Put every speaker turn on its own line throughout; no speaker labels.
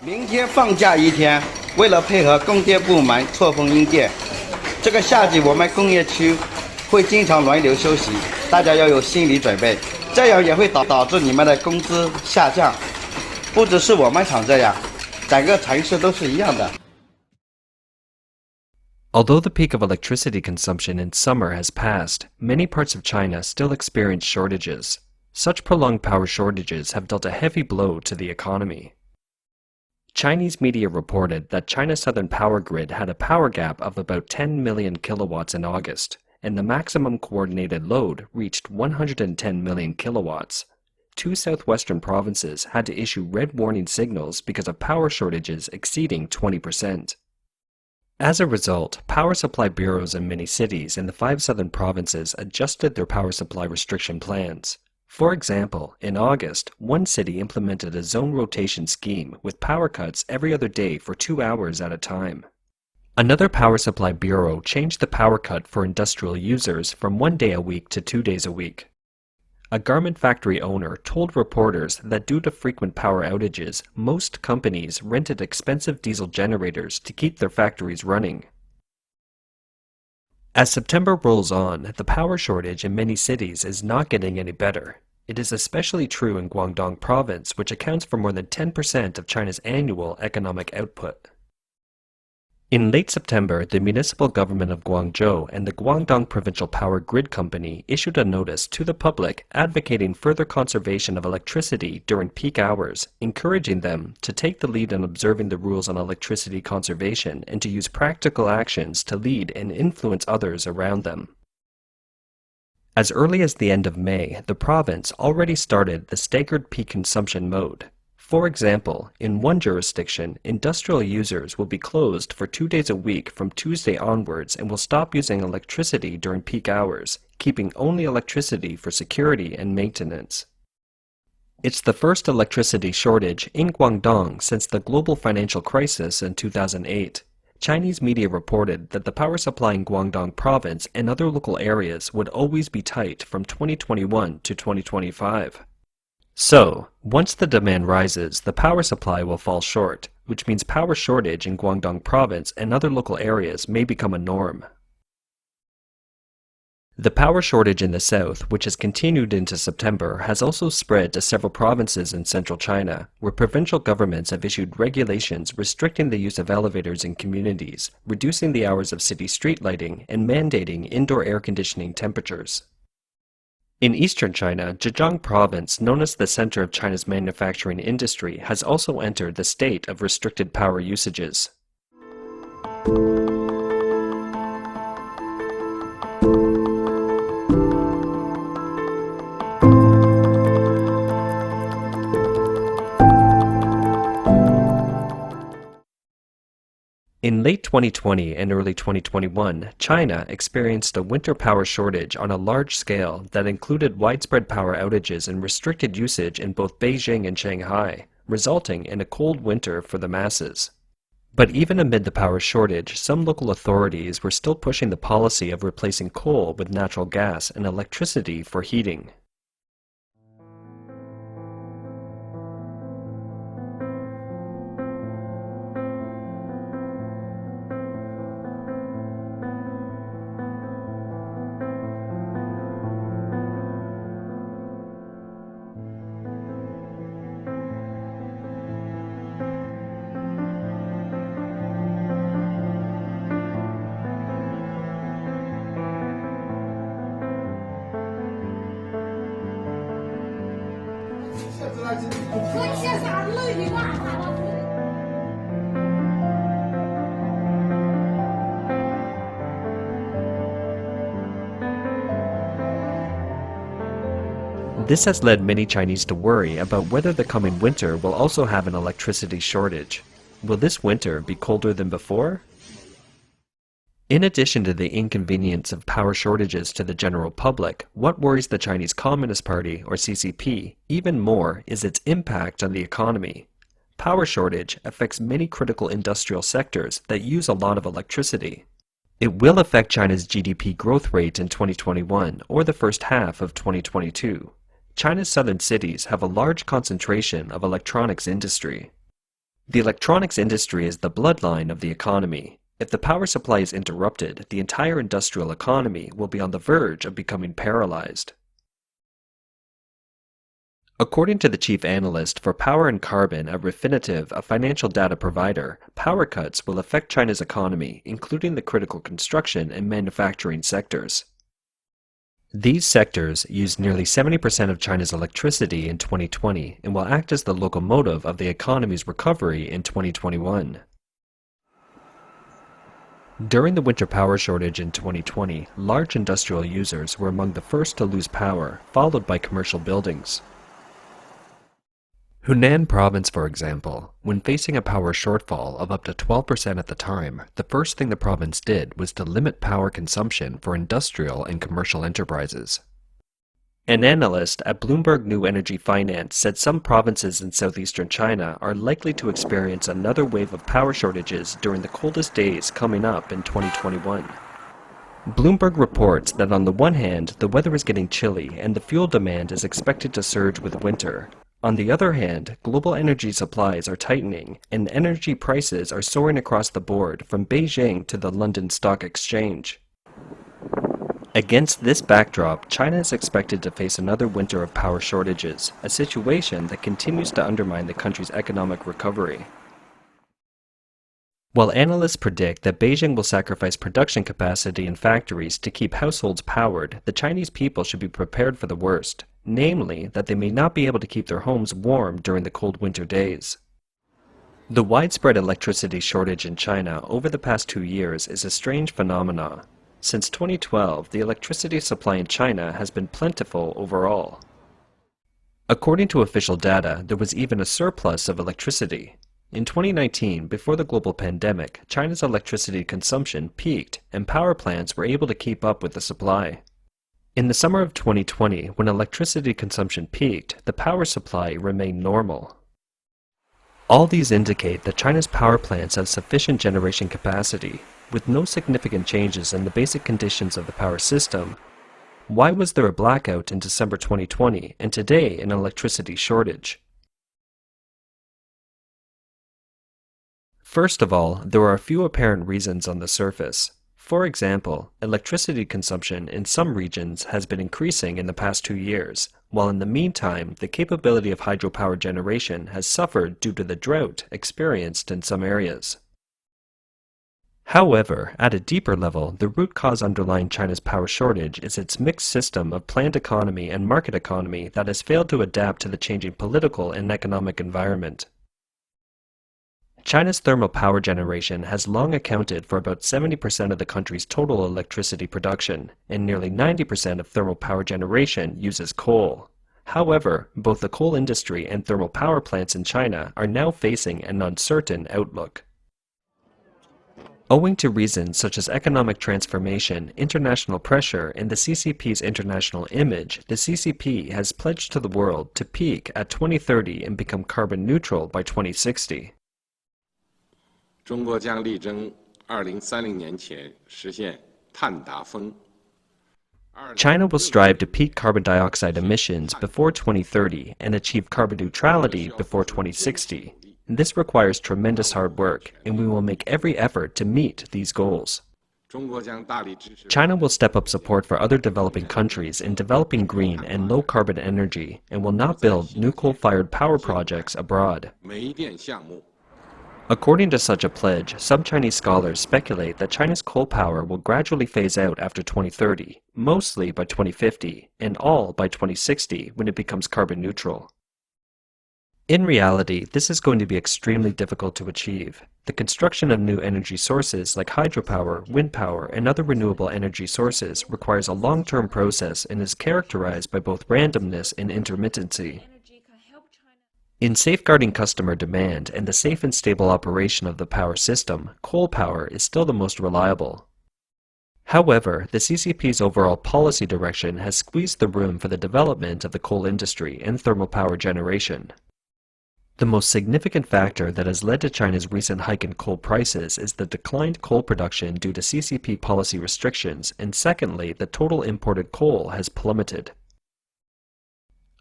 明天放假一天，为了配合供电部门错峰应电，这个夏季我们工业区会经常轮流休息，大家要有心理准备，这样也会导致你们的工资下降。不只是我们厂这样，整个城市都是一样的。
Although the peak of electricity consumption in summer has passed, many parts of China still experience shortages. Such prolonged power shortages have dealt a heavy blow to the economy. Chinese media reported that China's southern power grid had a power gap of about 10 million kilowatts in August, and the maximum coordinated load reached 110 million kilowatts. Two southwestern provinces had to issue red warning signals because of power shortages exceeding 20%. As a result, power supply bureaus in many cities in the 5 southern provinces adjusted their power supply restriction plans. For example, in August, one city implemented a zone rotation scheme with power cuts every other day for 2 hours at a time. Another power supply bureau changed the power cut for industrial users from 1 day a week to 2 days a week. A garment factory owner told reporters that due to frequent power outages, most companies rented expensive diesel generators to keep their factories running. As September rolls on, the power shortage in many cities is not getting any better. It is especially true in Guangdong province, which accounts for more than 10% of China's annual economic output. In late September, the municipal government of Guangzhou and the Guangdong Provincial Power Grid Company issued a notice to the public advocating further conservation of electricity during peak hours, encouraging them to take the lead in observing the rules on electricity conservation and to use practical actions to lead and influence others around them. As early as the end of May, the province already started the staggered peak consumption mode. For example, in one jurisdiction, industrial users will be closed for 2 days a week from Tuesday onwards and will stop using electricity during peak hours, keeping only electricity for security and maintenance. It's the first electricity shortage in Guangdong since the global financial crisis in 2008. Chinese media reported that the power supply in Guangdong province and other local areas would always be tight from 2021 to 2025. So, once the demand rises, the power supply will fall short, which means power shortage in Guangdong province and other local areas may become a norm. The power shortage in the south, which has continued into September, has also spread to several provinces in central China, where provincial governments have issued regulations restricting the use of elevators in communities, reducing the hours of city street lighting, and mandating indoor air conditioning temperatures. In eastern China, Zhejiang province, known as the center of China's manufacturing industry, has also entered the state of restricted power usages. In late 2020 and early 2021, China experienced a winter power shortage on a large scale that included widespread power outages and restricted usage in both Beijing and Shanghai, resulting in a cold winter for the masses. But even amid the power shortage, some local authorities were still pushing the policy of replacing coal with natural gas and electricity for heating. This has led many Chinese to worry about whether the coming winter will also have an electricity shortage. Will this winter be colder than before? In addition to the inconvenience of power shortages to the general public, what worries the Chinese Communist Party, or CCP, even more is its impact on the economy. Power shortage affects many critical industrial sectors that use a lot of electricity. It will affect China's GDP growth rate in 2021 or the first half of 2022. China's southern cities have a large concentration of electronics industry. The electronics industry is the bloodline of the economy. If the power supply is interrupted, the entire industrial economy will be on the verge of becoming paralyzed. According to the chief analyst for power and carbon at Refinitiv, a financial data provider, power cuts will affect China's economy, including the critical construction and manufacturing sectors. These sectors used nearly 70% of China's electricity in 2020 and will act as the locomotive of the economy's recovery in 2021. During the winter power shortage in 2020, large industrial users were among the first to lose power, followed by commercial buildings. Hunan province, for example, when facing a power shortfall of up to 12% at the time, the first thing the province did was to limit power consumption for industrial and commercial enterprises. An analyst at Bloomberg New Energy Finance said some provinces in southeastern China are likely to experience another wave of power shortages during the coldest days coming up in 2021. Bloomberg reports that on the one hand, the weather is getting chilly and the fuel demand is expected to surge with winter. On the other hand, global energy supplies are tightening and energy prices are soaring across the board from Beijing to the London Stock Exchange. Against this backdrop, China is expected to face another winter of power shortages, a situation that continues to undermine the country's economic recovery. While analysts predict that Beijing will sacrifice production capacity in factories to keep households powered, the Chinese people should be prepared for the worst, namely that they may not be able to keep their homes warm during the cold winter days. The widespread electricity shortage in China over the past 2 years is a strange phenomenon. Since 2012, the electricity supply in China has been plentiful overall. According to official data, there was even a surplus of electricity. In 2019, before the global pandemic, China's electricity consumption peaked and power plants were able to keep up with the supply. In the summer of 2020, when electricity consumption peaked, the power supply remained normal. All these indicate that China's power plants have sufficient generation capacity, with no significant changes in the basic conditions of the power system. Why was there a blackout in December 2020 and today an electricity shortage? First of all, there are a few apparent reasons on the surface. For example, electricity consumption in some regions has been increasing in the past 2 years, while in the meantime, the capability of hydropower generation has suffered due to the drought experienced in some areas. However, at a deeper level, the root cause underlying China's power shortage is its mixed system of planned economy and market economy that has failed to adapt to the changing political and economic environment. China's thermal power generation has long accounted for about 70% of the country's total electricity production, and nearly 90% of thermal power generation uses coal. However, both the coal industry and thermal power plants in China are now facing an uncertain outlook. Owing to reasons such as economic transformation, international pressure, and the CCP's international image, the CCP has pledged to the world to peak at 2030 and become carbon neutral by 2060.
中国将力争2030年前实现碳达峰。
China will strive to peak carbon dioxide emissions before 2030 and achieve carbon neutrality before 2060. This requires tremendous hard work, and we will make every effort to meet these goals. China will step up support for other developing countries in developing green and low-carbon energy and will not build new coal-fired power projects abroad. According to such a pledge, some Chinese scholars speculate that China's coal power will gradually phase out after 2030, mostly by 2050, and all by 2060 when it becomes carbon neutral. In reality, this is going to be extremely difficult to achieve. The construction of new energy sources like hydropower, wind power, and other renewable energy sources requires a long-term process and is characterized by both randomness and intermittency. In safeguarding customer demand and the safe and stable operation of the power system, coal power is still the most reliable. However, the CCP's overall policy direction has squeezed the room for the development of the coal industry and thermal power generation. The most significant factor that has led to China's recent hike in coal prices is the declined coal production due to CCP policy restrictions, and secondly, the total imported coal has plummeted.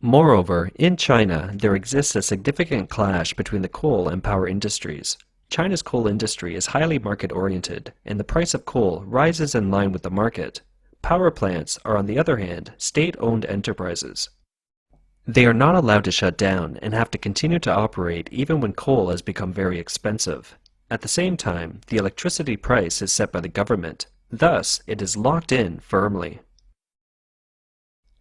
Moreover, in China, there exists a significant clash between the coal and power industries. China's coal industry is highly market-oriented, and the price of coal rises in line with the market. Power plants are, on the other hand, state-owned enterprises. They are not allowed to shut down and have to continue to operate even when coal has become very expensive. At the same time, the electricity price is set by the government. Thus, it is locked in firmly.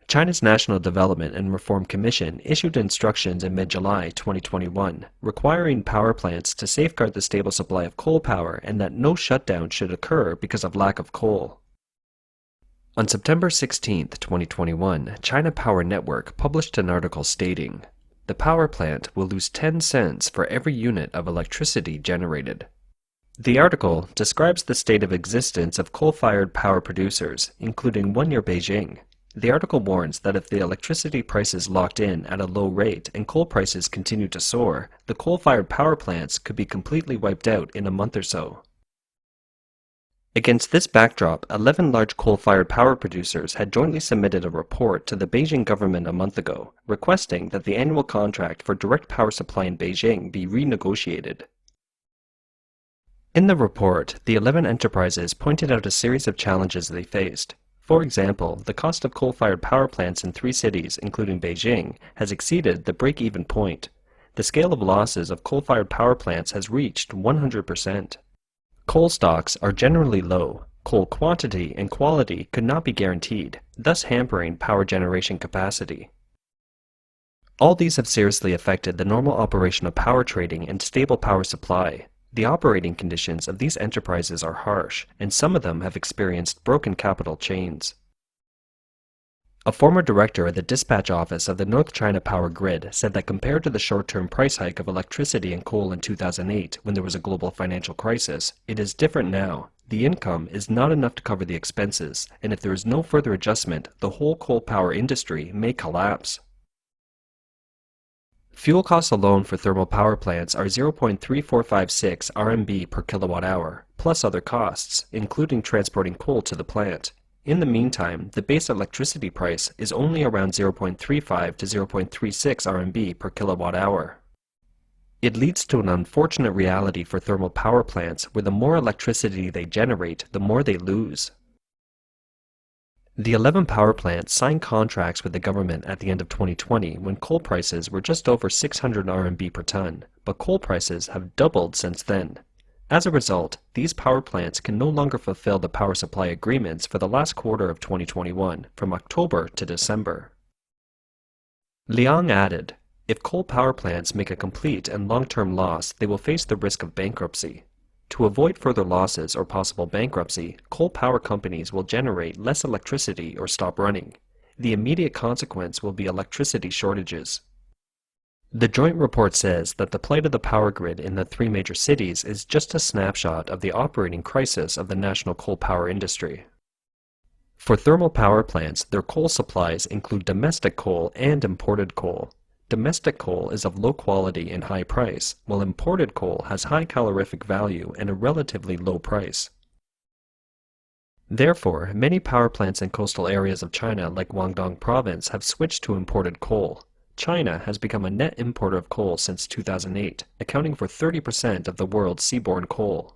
China's National Development and Reform Commission issued instructions in mid-July 2021 requiring power plants to safeguard the stable supply of coal power and that no shutdown should occur because of lack of coal. On September 16, 2021, China Power Network published an article stating, "The power plant will lose 10 cents for every unit of electricity generated." The article describes the state of existence of coal-fired power producers, including one near Beijing. The article warns that if the electricity price is locked in at a low rate and coal prices continue to soar, the coal-fired power plants could be completely wiped out in a month or so. Against this backdrop, 11 large coal-fired power producers had jointly submitted a report to the Beijing government a month ago, requesting that the annual contract for direct power supply in Beijing be renegotiated. In the report, the 11 enterprises pointed out a series of challenges they faced. For example, the cost of coal-fired power plants in 3 cities, including Beijing, has exceeded the break-even point. The scale of losses of coal-fired power plants has reached 100%. Coal stocks are generally low. Coal quantity and quality could not be guaranteed, thus hampering power generation capacity. All these have seriously affected the normal operation of power trading and stable power supply. The operating conditions of these enterprises are harsh, and some of them have experienced broken capital chains. A former director at the dispatch office of the North China Power Grid said that compared to the short-term price hike of electricity and coal in 2008 when there was a global financial crisis, it is different now. The income is not enough to cover the expenses, and if there is no further adjustment, the whole coal power industry may collapse. Fuel costs alone for thermal power plants are 0.3456 RMB per kilowatt hour, plus other costs, including transporting coal to the plant. In the meantime, the base electricity price is only around 0.35 to 0.36 RMB per kilowatt hour. It leads to an unfortunate reality for thermal power plants where the more electricity they generate, the more they lose. The 11 power plants signed contracts with the government at the end of 2020 when coal prices were just over 600 RMB per ton, but coal prices have doubled since then. As a result, these power plants can no longer fulfill the power supply agreements for the last quarter of 2021, from October to December. Liang added, "If coal power plants make a complete and long-term loss, they will face the risk of bankruptcy. To avoid further losses or possible bankruptcy, coal power companies will generate less electricity or stop running. The immediate consequence will be electricity shortages." The joint report says that the plight of the power grid in the 3 major cities is just a snapshot of the operating crisis of the national coal power industry. For thermal power plants, their coal supplies include domestic coal and imported coal. Domestic coal is of low quality and high price, while imported coal has high calorific value and a relatively low price. Therefore, many power plants in coastal areas of China like Guangdong province have switched to imported coal. China has become a net importer of coal since 2008, accounting for 30% of the world's seaborne coal.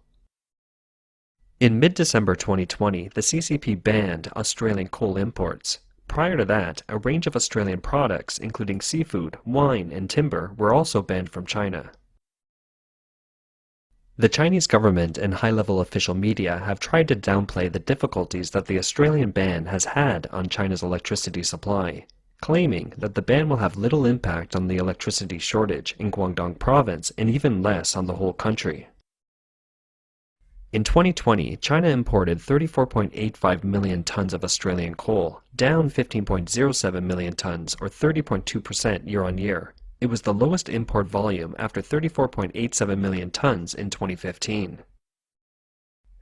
In mid-December 2020, the CCP banned Australian coal imports. Prior to that, a range of Australian products, including seafood, wine, and timber, were also banned from China. The Chinese government and high-level official media have tried to downplay the difficulties that the Australian ban has had on China's electricity supply, claiming that the ban will have little impact on the electricity shortage in Guangdong province and even less on the whole country. In 2020, China imported 34.85 million tons of Australian coal, down 15.07 million tons or 30.2% year-on-year. It was the lowest import volume after 34.87 million tons in 2015.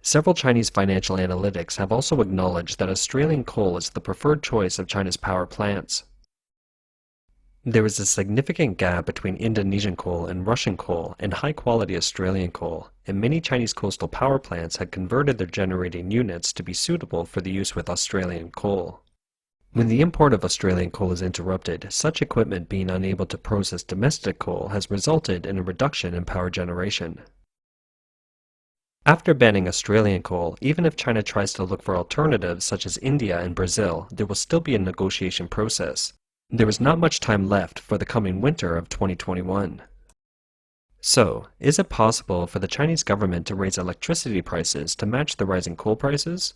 Several Chinese financial analytics have also acknowledged that Australian coal is the preferred choice of China's power plants. There is a significant gap between Indonesian coal and Russian coal and high-quality Australian coal, and many Chinese coastal power plants had converted their generating units to be suitable for the use with Australian coal. When the import of Australian coal is interrupted, such equipment being unable to process domestic coal has resulted in a reduction in power generation. After banning Australian coal, even if China tries to look for alternatives such as India and Brazil, there will still be a negotiation process. There is not much time left for the coming winter of 2021. So, is it possible for the Chinese government to raise electricity prices to match the rising coal prices?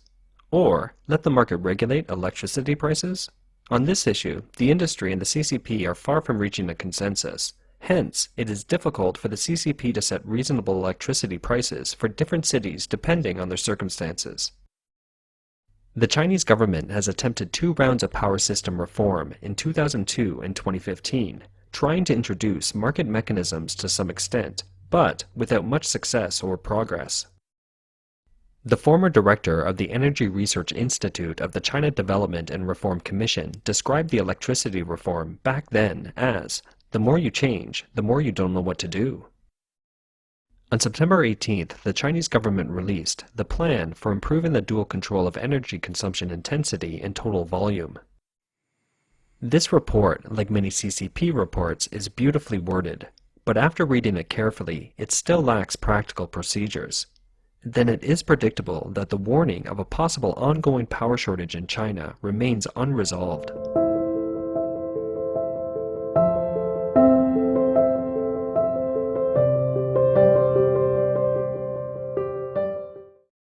Or let the market regulate electricity prices? On this issue, the industry and the CCP are far from reaching a consensus. Hence, it is difficult for the CCP to set reasonable electricity prices for different cities depending on their circumstances. The Chinese government has attempted 2 rounds of power system reform in 2002 and 2015, trying to introduce market mechanisms to some extent, but without much success or progress. The former director of the Energy Research Institute of the China Development and Reform Commission described the electricity reform back then as, "The more you change, the more you don't know what to do." On September 18th, the Chinese government released the Plan for Improving the Dual Control of Energy Consumption Intensity and Total Volume. This report, like many CCP reports, is beautifully worded, but after reading it carefully, it still lacks practical procedures. Then it is predictable that the warning of a possible ongoing power shortage in China remains unresolved.